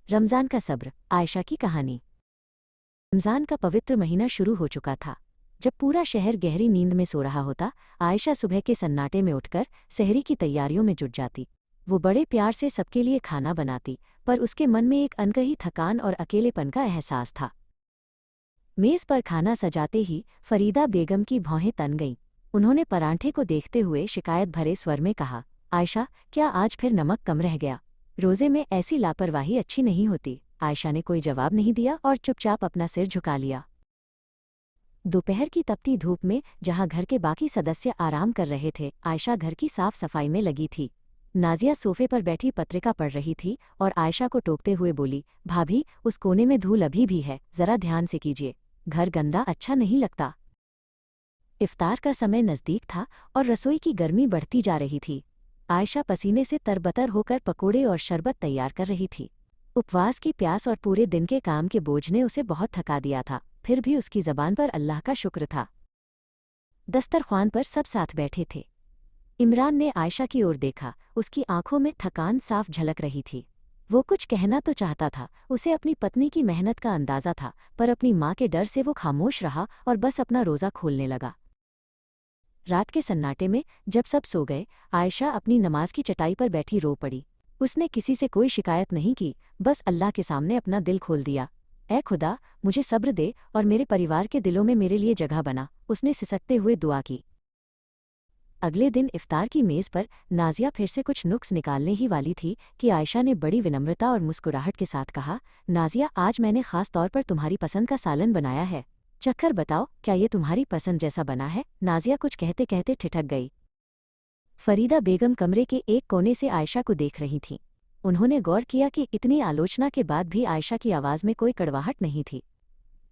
रमज़ान का सब्र, आयशा की कहानी। रमज़ान का पवित्र महीना शुरू हो चुका था। जब पूरा शहर गहरी नींद में सो रहा होता, आयशा सुबह के सन्नाटे में उठकर सहरी की तैयारियों में जुट जाती। वो बड़े प्यार से सबके लिए खाना बनाती, पर उसके मन में एक अनकही थकान और अकेलेपन का एहसास था। मेज़ पर खाना सजाते ही फरीदा बेगम की भौहें तन गईं। उन्होंने परांठे को देखते हुए शिकायत भरे स्वर में कहा, आयशा, क्या आज फिर नमक कम रह गया? रोज़े में ऐसी लापरवाही अच्छी नहीं होती। आयशा ने कोई जवाब नहीं दिया और चुपचाप अपना सिर झुका लिया। दोपहर की तपती धूप में जहां घर के बाकी सदस्य आराम कर रहे थे, आयशा घर की साफ सफाई में लगी थी। नाजिया सोफे पर बैठी पत्रिका पढ़ रही थी और आयशा को टोकते हुए बोली, भाभी, उस कोने में धूल अभी भी है, जरा ध्यान से कीजिए। घर गंदा अच्छा नहीं लगता। इफ्तार का समय नज़दीक था और रसोई की गर्मी बढ़ती जा रही थी। आयशा पसीने से तरबतर होकर पकोड़े और शरबत तैयार कर रही थी। उपवास की प्यास और पूरे दिन के काम के बोझ ने उसे बहुत थका दिया था, फिर भी उसकी ज़बान पर अल्लाह का शुक्र था। दस्तरख्वान पर सब साथ बैठे थे। इमरान ने आयशा की ओर देखा, उसकी आंखों में थकान साफ झलक रही थी। वो कुछ कहना तो चाहता था, उसे अपनी पत्नी की मेहनत का अंदाज़ा था, पर अपनी माँ के डर से वो खामोश रहा और बस अपना रोज़ा खोलने लगा। रात के सन्नाटे में जब सब सो गए, आयशा अपनी नमाज की चटाई पर बैठी रो पड़ी। उसने किसी से कोई शिकायत नहीं की, बस अल्लाह के सामने अपना दिल खोल दिया। ऐ खुदा, मुझे सब्र दे और मेरे परिवार के दिलों में मेरे लिए जगह बना, उसने सिसकते हुए दुआ की। अगले दिन इफ्तार की मेज़ पर नाजिया फिर से कुछ नुक्स निकालने ही वाली थी कि आयशा ने बड़ी विनम्रता और मुस्कुराहट के साथ कहा, नाजिया, आज मैंने ख़ास तौर पर तुम्हारी पसंद का सालन बनाया है। चखकर बताओ, क्या ये तुम्हारी पसंद जैसा बना है? नाजिया कुछ कहते कहते ठिठक गई। फरीदा बेगम कमरे के एक कोने से आयशा को देख रही थीं। उन्होंने गौर किया कि इतनी आलोचना के बाद भी आयशा की आवाज़ में कोई कड़वाहट नहीं थी।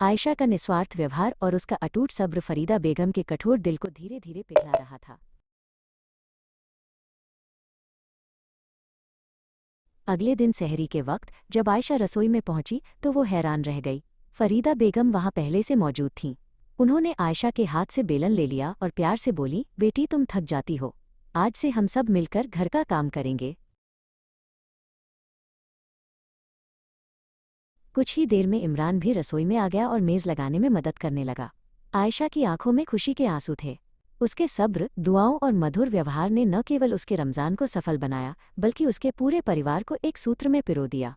आयशा का निस्वार्थ व्यवहार और उसका अटूट सब्र फरीदा बेगम के कठोर दिल को धीरे धीरे पिघला रहा था। अगले दिन सहरी के वक्त जब आयशा रसोई में पहुंची तो वो हैरान रह गई। फरीदा बेगम वहां पहले से मौजूद थीं। उन्होंने आयशा के हाथ से बेलन ले लिया और प्यार से बोली, बेटी, तुम थक जाती हो, आज से हम सब मिलकर घर का काम करेंगे। कुछ ही देर में इमरान भी रसोई में आ गया और मेज़ लगाने में मदद करने लगा। आयशा की आंखों में खुशी के आंसू थे। उसके सब्र, दुआओं और मधुर व्यवहार ने न केवल उसके रमज़ान को सफल बनाया, बल्कि उसके पूरे परिवार को एक सूत्र में पिरो दिया।